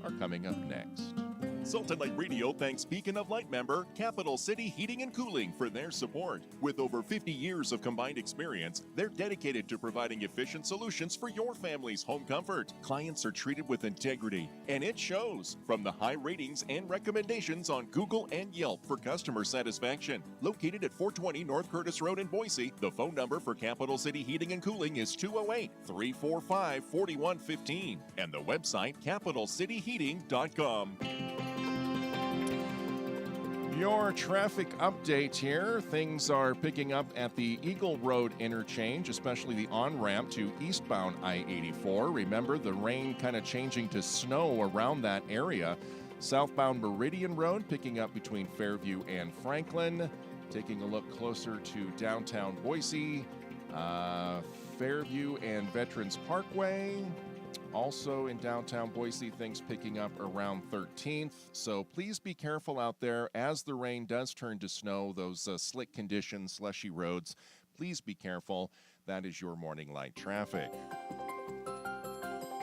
Speaker 2: are coming up next. Salt and Light Radio thanks Beacon of Light member Capital City Heating and Cooling for their support. With over 50 years of combined experience, they're dedicated to providing efficient solutions for your family's home comfort. Clients are treated with integrity, and it shows from the high ratings and recommendations on Google and Yelp for customer satisfaction. Located at 420 North Curtis Road in Boise, the phone number for Capital City Heating and Cooling is 208-345-4115, and the website capitalcityheating.com. Your traffic update here. Things are picking up at the Eagle Road interchange, especially the on-ramp to eastbound I-84. Remember, the rain kind of changing to snow around that area. Southbound Meridian Road picking up between Fairview and Franklin. Taking a look closer to downtown Boise, Fairview and Veterans Parkway. Also in downtown Boise, things picking up around 13th. So please be careful out there as the rain does turn to snow, those slick conditions, slushy roads. Please be careful. That is your morning light traffic.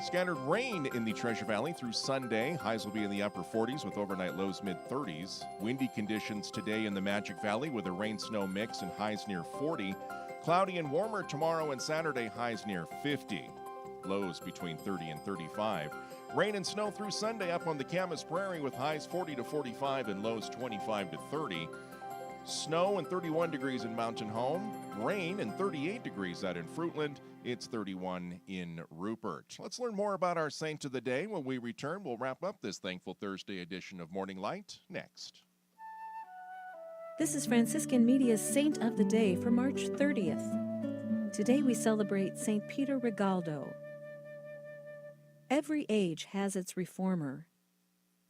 Speaker 2: Scattered rain in the Treasure Valley through Sunday. Highs will be in the upper 40s with overnight lows mid-30s. Windy conditions today in the Magic Valley with a rain-snow mix and highs near 40. Cloudy and warmer tomorrow and Saturday, highs near 50. Lows between 30 and 35. Rain and snow through Sunday up on the Camas Prairie with highs 40 to 45 and lows 25 to 30. Snow and 31 degrees in Mountain Home. Rain and 38 degrees out in Fruitland. It's 31 in Rupert. Let's learn more about our saint of the day. When we return, we'll wrap up this Thankful Thursday edition of Morning Light next.
Speaker 16: This is Franciscan Media's Saint of the Day for March 30th. Today we celebrate St. Peter Regaldo. Every age has its reformer.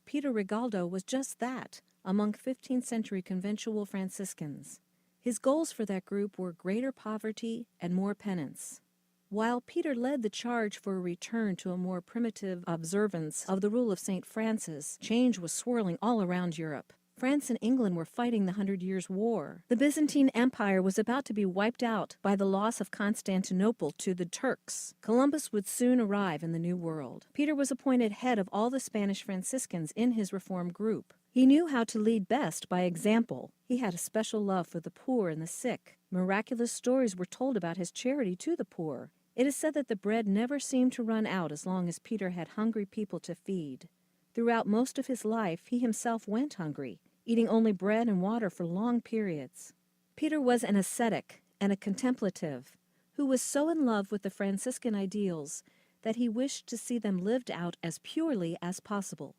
Speaker 16: Peter Rigaldo was just that, among 15th century conventual Franciscans. His goals for that group were greater poverty and more penance. While Peter led the charge for a return to a more primitive observance of the rule of St. Francis, change was swirling all around Europe. France and England were fighting the 100 Years' War. The Byzantine Empire was about to be wiped out by the loss of Constantinople to the Turks. Columbus would soon arrive in the New World. Peter was appointed head of all the Spanish Franciscans in his reform group. He knew how to lead best by example. He had a special love for the poor and the sick. Miraculous stories were told about his charity to the poor. It is said that the bread never seemed to run out as long as Peter had hungry people to feed. Throughout most of his life, he himself went hungry, eating only bread and water for long periods. Peter was an ascetic and a contemplative who was so in love with the Franciscan ideals that he wished to see them lived out as purely as possible.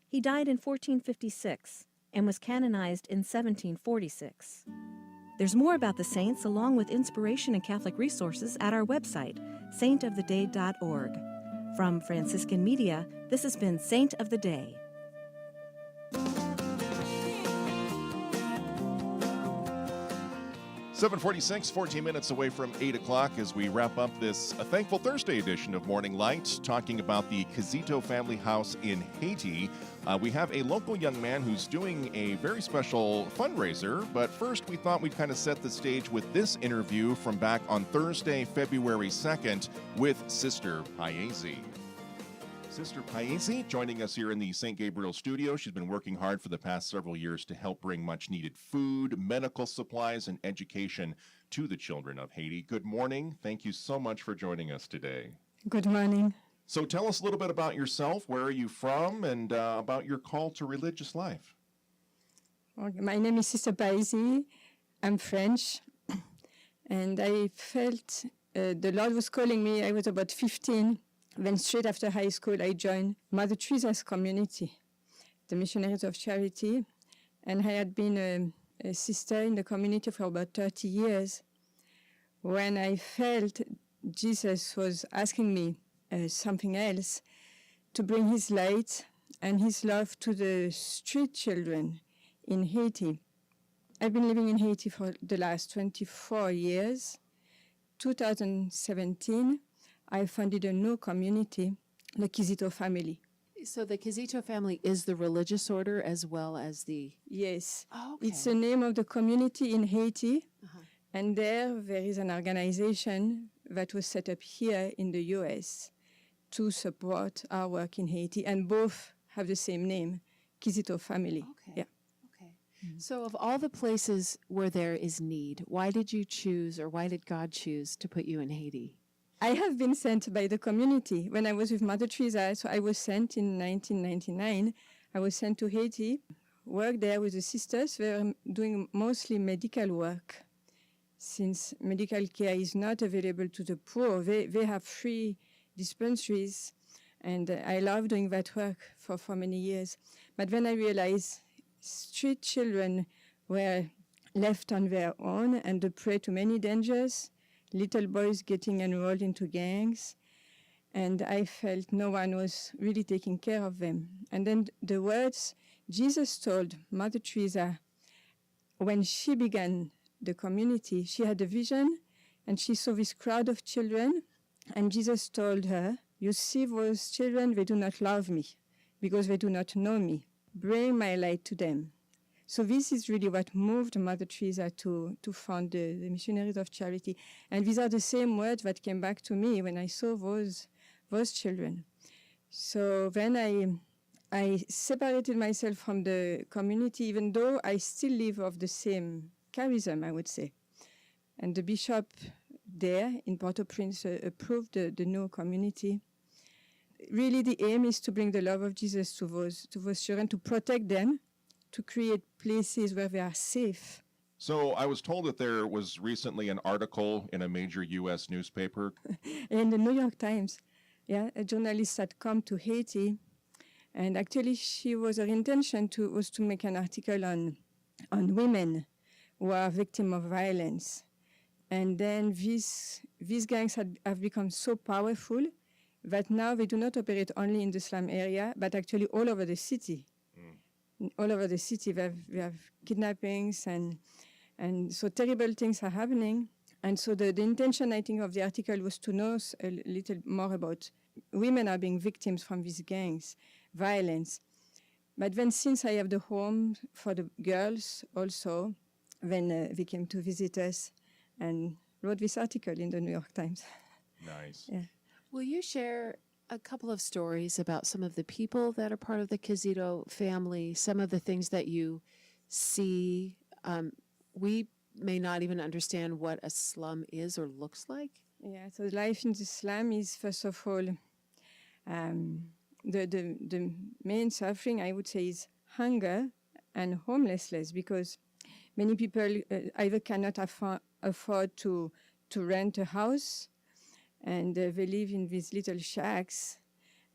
Speaker 16: He died in 1456 and was canonized in 1746. There's more about the saints along with inspiration and Catholic resources at our website, saintoftheday.org. From Franciscan Media, this has been Saint of the Day.
Speaker 2: "7:46, 14 minutes away from 8 o'clock as we wrap up this Thankful Thursday edition of Morning Light, talking about the Quezito family house in Haiti. We have a local young man who's doing a very special fundraiser, but first we thought we'd kind of set the stage with this interview from back on Thursday, February 2nd with Sister Paese. Sister Paese joining us here in the St. Gabriel studio. She's been working hard for the past several years to help bring much needed food, medical supplies, and education to the children of Haiti. Good morning. Thank you so much for joining us today.
Speaker 17: Good morning.
Speaker 2: So tell us a little bit about yourself. Where are you from, and about your call to religious life?
Speaker 17: Okay, my name is Sister Paese. I'm French. And I felt the Lord was calling me. I was about 15. Then straight after high school, I joined Mother Teresa's community, the Missionaries of Charity. And I had been a sister in the community for about 30 years. When I felt Jesus was asking me something else, to bring his light and his love to the street children in Haiti. I've been living in Haiti for the last 24 years. 2017, I founded a new community, the Quezito family.
Speaker 18: So the Quezito family is the religious order as well as the...
Speaker 17: Yes.
Speaker 18: Oh, okay.
Speaker 17: It's the name of the community in Haiti. And there is an organization that was set up here in the U.S. to support our work in Haiti. And both have the same name, Quezito family.
Speaker 18: Okay.
Speaker 17: Yeah.
Speaker 18: So of all the places where there is need, why did you choose, or why did God choose to put you in Haiti?
Speaker 17: I have been sent by the community. When I was with Mother Teresa, so I was sent in 1999. I was sent to Haiti, worked there with the sisters. They were doing mostly medical work. Since medical care is not available to the poor, they have free dispensaries. And I love doing that work for many years. But when I realized street children were left on their own and a prey to many dangers, little boys getting enrolled into gangs, and I felt no one was really taking care of them. And then the words Jesus told Mother Teresa when she began the community, she had a vision and she saw this crowd of children, and Jesus told her, "You see those children, they do not love me because they do not know me. Bring my light to them." So this is really what moved Mother Teresa to found the Missionaries of Charity. And these are the same words that came back to me when I saw those children. So then I separated myself from the community, even though I still live of the same charism, I would say. And the bishop there in Port-au-Prince approved the new community. Really, the aim is to bring the love of Jesus to those children, to protect them, to create places where they are safe.
Speaker 2: So I was told that there was recently an article in a major U.S. newspaper.
Speaker 17: In the New York Times, yeah, a journalist had come to Haiti, and actually her intention was to make an article on women who are victims of violence. And then these gangs have become so powerful that now they do not operate only in the slum area, but actually all over the city. All over the city, we have kidnappings and so terrible things are happening. And so the intention, I think, of the article was to know a little more about women are being victims from these gangs, violence. But then since I have the home for the girls also, then they came to visit us and wrote this article in the New York Times.
Speaker 2: Nice.
Speaker 17: Yeah.
Speaker 18: Will you share a couple of stories about some of the people that are part of the Quezito family, some of the things that you see? We may not even understand what a slum is or looks like.
Speaker 17: Yeah, so life in the slum is, first of all, the main suffering, I would say, is hunger and homelessness, because many people either cannot afford to rent a house, and they live in these little shacks.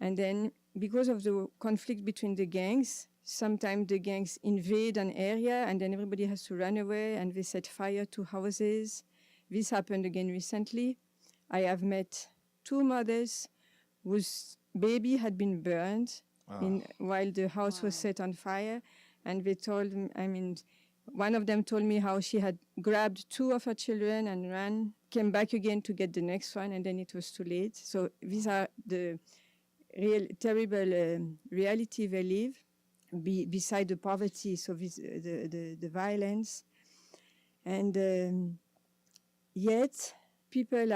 Speaker 17: And then because of the conflict between the gangs, sometimes the gangs invade an area and then everybody has to run away and they set fire to houses. This happened again recently. I have met 2 mothers whose baby had been burned while the house was set on fire. And they told me, one of them told me how she had grabbed 2 of her children and ran, came back again to get the next one, and then it was too late. So these are the real terrible reality they live beside the poverty, so the violence. And yet people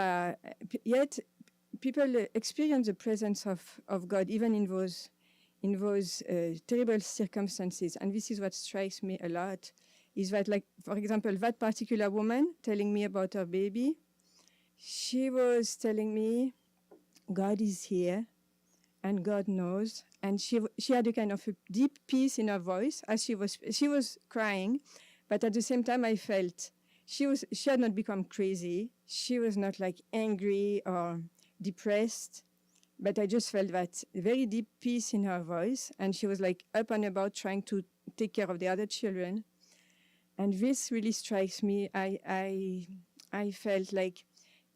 Speaker 17: experience the presence of God even in those terrible circumstances. And this is what strikes me a lot, is that, like, for example, that particular woman telling me about her baby, she was telling me, God is here and God knows. And she had a kind of a deep peace in her voice as she was crying, but at the same time I felt she had not become crazy. She was not like angry or depressed, but I just felt that very deep peace in her voice, and she was like up and about trying to take care of the other children. And this really strikes me. I felt like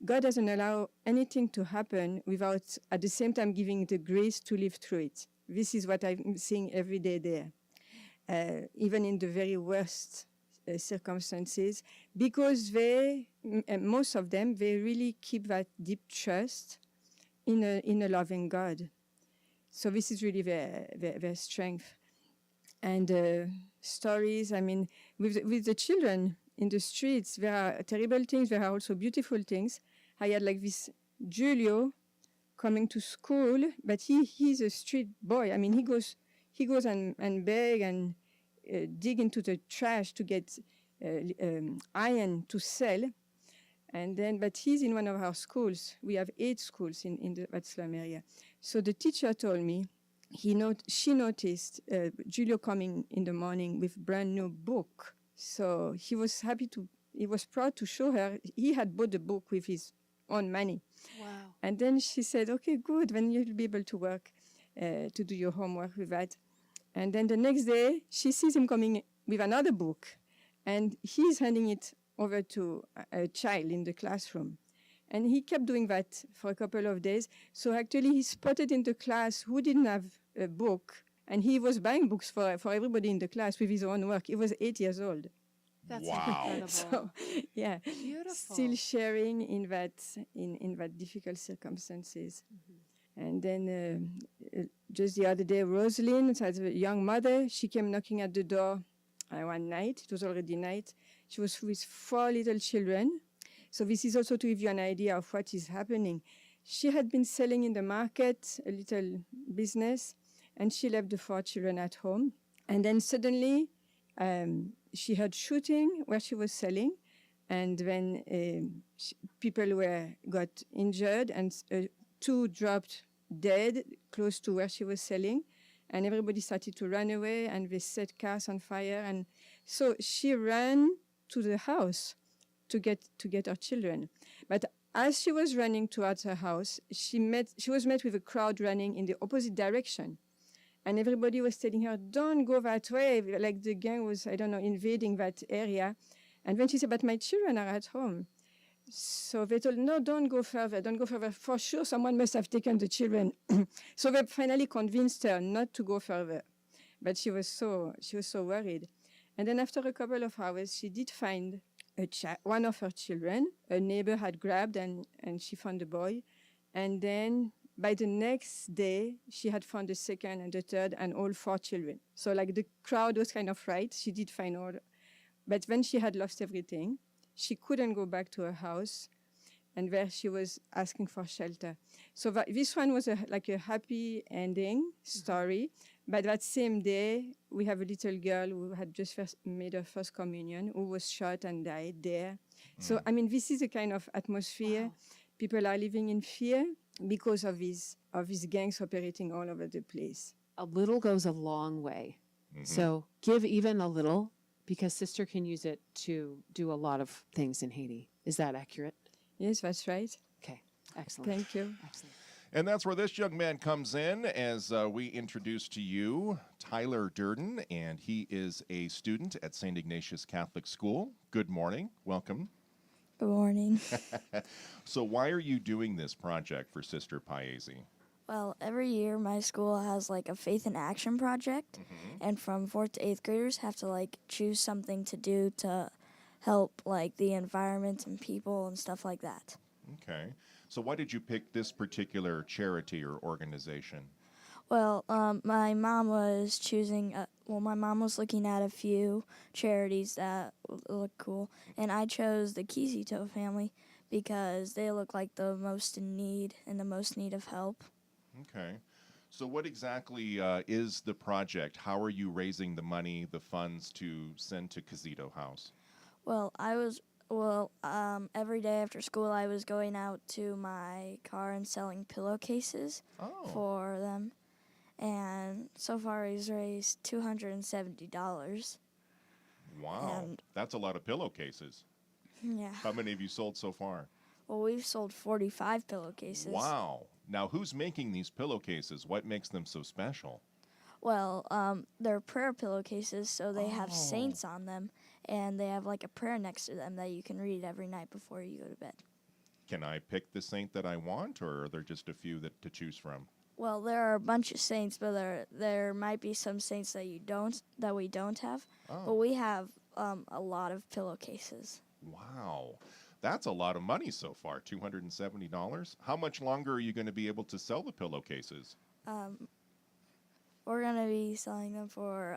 Speaker 17: God doesn't allow anything to happen without at the same time giving the grace to live through it. This is what I'm seeing every day there, even in the very worst circumstances, because most of them, they really keep that deep trust in a loving God. So this is really their strength. And stories, with the children in the streets, there are terrible things, there are also beautiful things. I had like this Giulio coming to school, but he's a street boy. He goes and beg and dig into the trash to get iron to sell. And then, but he's in one of our schools. We have 8 schools in that slum area. So the teacher told me, she noticed Giulio coming in the morning with brand new book. So he was proud to show her. He had bought the book with his own money.
Speaker 18: Wow.
Speaker 17: And then she said, okay, good, then you'll be able to work, to do your homework with that. And then the next day, she sees him coming with another book, and he's handing it over to a child in the classroom. And he kept doing that for a couple of days. So actually he spotted in the class who didn't have a book, and he was buying books for everybody in the class with his own work. He was 8 years old.
Speaker 18: That's
Speaker 17: incredible. So, yeah,
Speaker 18: beautiful.
Speaker 17: Still sharing in that difficult circumstances. Mm-hmm. And then just the other day, Rosalind, as a young mother, she came knocking at the door one night. It was already night. She was with 4 little children. So this is also to give you an idea of what is happening. She had been selling in the market, a little business, and she left the 4 children at home. And then suddenly she heard shooting where she was selling, and then people got injured, and 2 dropped dead close to where she was selling, and everybody started to run away, and they set cars on fire. And so she ran to the house to get her children. But as she was running towards her house, she was met with a crowd running in the opposite direction. And everybody was telling her, don't go that way, like the gang was, invading that area. And when she said, but my children are at home. So they told, no, don't go further, don't go further. For sure, someone must have taken the children. So they finally convinced her not to go further. But she was so worried. And then after a couple of hours, she did find one of her children. A neighbor had grabbed and she found the boy. And then by the next day, she had found the second and the third and all 4 children. So like the crowd was kind of right. She did find all. But when she had lost everything, she couldn't go back to her house. And there she was asking for shelter. So this one was like a happy ending story. But that same day, we have a little girl who had just made her first communion, who was shot and died there. So, I mean, this is a kind of atmosphere. Wow. People are living in fear because of these gangs operating all over the place.
Speaker 18: A little goes a long way.
Speaker 2: Mm-hmm.
Speaker 18: So give even a little, because Sister can use it to do a lot of things in Haiti. Is that accurate?
Speaker 17: Yes, that's right.
Speaker 18: Okay, excellent.
Speaker 17: Thank you.
Speaker 18: Excellent.
Speaker 2: And that's where this young man comes in as we introduce to you Tyler Durden, and he is a student at St. Ignatius Catholic School. Good morning. Welcome.
Speaker 19: Good morning.
Speaker 2: So why are you doing this project for Sister Paese?
Speaker 19: Well, every year my school has like a faith in action project, and from 4th to 8th graders have to like choose something to do to help like the environment and people and stuff like that.
Speaker 2: Okay. So why did you pick this particular charity or organization?
Speaker 19: Well, my mom was my mom was looking at a few charities that look cool, and I chose the Kizito family because they look like the most in need and the most need of help.
Speaker 2: Okay. So what exactly is the project? How are you raising the money, the funds to send to Kizito House?
Speaker 19: Well, every day after school I was going out to my car and selling pillowcases for them. And so far he's raised $270.
Speaker 2: Wow.
Speaker 19: And
Speaker 2: that's a lot of pillowcases.
Speaker 19: yeah.
Speaker 2: How many have you sold so far?
Speaker 19: Well, we've sold 45 pillowcases.
Speaker 2: Wow. Now, who's making these pillowcases? What makes them so special?
Speaker 19: Well, they're prayer pillowcases, so they have saints on them, and they have like a prayer next to them that you can read every night before you go to bed.
Speaker 2: Can I pick the saint that I want, or are there just a few to choose from?
Speaker 19: Well, there are a bunch of saints, but there might be some saints that we don't have. But we have a lot of pillowcases.
Speaker 2: Wow. That's a lot of money so far, $270. How much longer are you going to be able to sell the pillowcases?
Speaker 19: We're going to be selling them for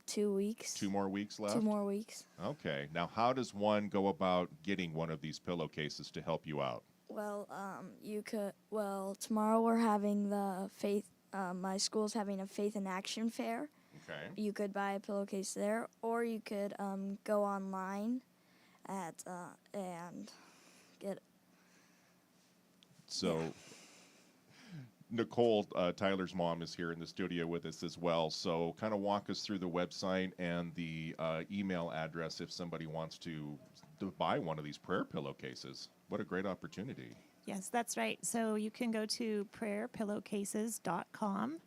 Speaker 19: 2 weeks.
Speaker 2: 2 more weeks left?
Speaker 19: 2 more weeks.
Speaker 2: Okay. Now, how does one go about getting one of these pillowcases to help you out?
Speaker 19: Well, tomorrow we're having my school's having a Faith in Action fair.
Speaker 2: Okay.
Speaker 19: You could buy a pillowcase there, or you could go online and get.
Speaker 2: So, Nicole, Tyler's mom, is here in the studio with us as well. So, kind of walk us through the website and the email address if somebody wants to buy one of these prayer pillowcases. What a great opportunity.
Speaker 20: Yes, that's right. So you can go to prayerpillowcases.com,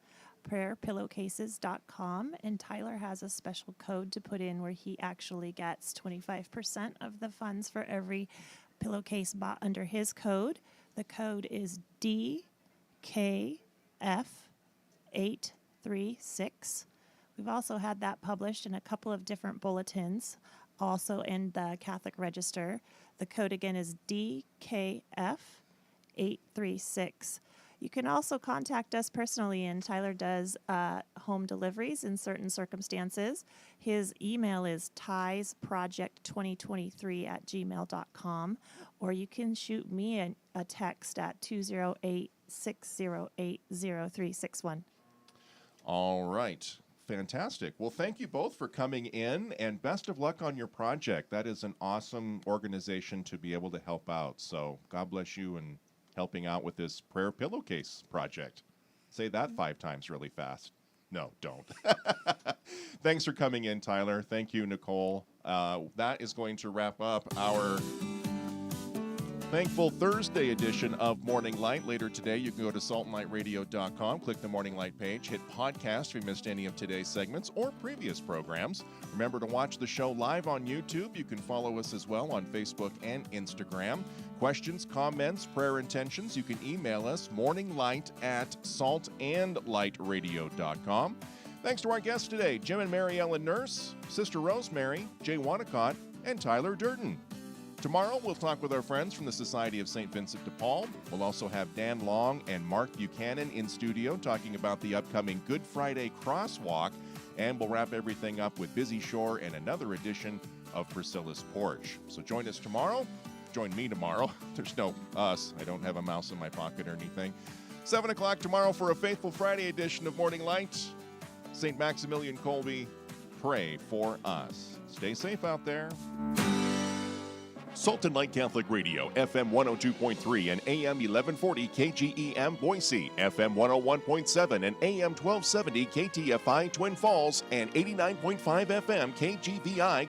Speaker 20: prayerpillowcases.com, and Tyler has a special code to put in where he actually gets 25% of the funds for every pillowcase bought under his code. The code is DKF836. We've also had that published in a couple of different bulletins, also in the Catholic Register. The code again is DKF836. You can also contact us personally, and Tyler does home deliveries in certain circumstances. His email is tiesproject2023@gmail.com, or you can shoot me a text at 208-608-0361.
Speaker 2: All right. Fantastic. Well, thank you both for coming in, and best of luck on your project. That is an awesome organization to be able to help out. So God bless you in helping out with this prayer pillowcase project. Say that 5 times really fast. No, don't. Thanks for coming in, Tyler. Thank you, Nicole. That is going to wrap up our Thankful Thursday edition of Morning Light. Later today, you can go to saltandlightradio.com, click the Morning Light page, hit podcast if you missed any of today's segments or previous programs. Remember to watch the show live on YouTube. You can follow us as well on Facebook and Instagram. Questions, comments, prayer intentions, you can email us morninglight@saltandlightradio.com. Thanks to our guests today, Jim and Mary Ellen Nurse, Sister Rosemary, Jay Wanacott, and Tyler Durden. Tomorrow, we'll talk with our friends from the Society of St. Vincent de Paul. We'll also have Dan Long and Mark Buchanan in studio talking about the upcoming Good Friday Crosswalk. And we'll wrap everything up with Busy Shore and another edition of Priscilla's Porch. So join us tomorrow. Join me tomorrow. There's no us. I don't have a mouse in my pocket or anything. 7 o'clock tomorrow for a Faithful Friday edition of Morning Light. St. Maximilian Kolbe, pray for us. Stay safe out there.
Speaker 5: Salt and Light Catholic Radio, FM 102.3 and AM 1140 KGEM Boise, FM 101.7 and AM 1270 KTFI Twin Falls, and 89.5 FM KGVI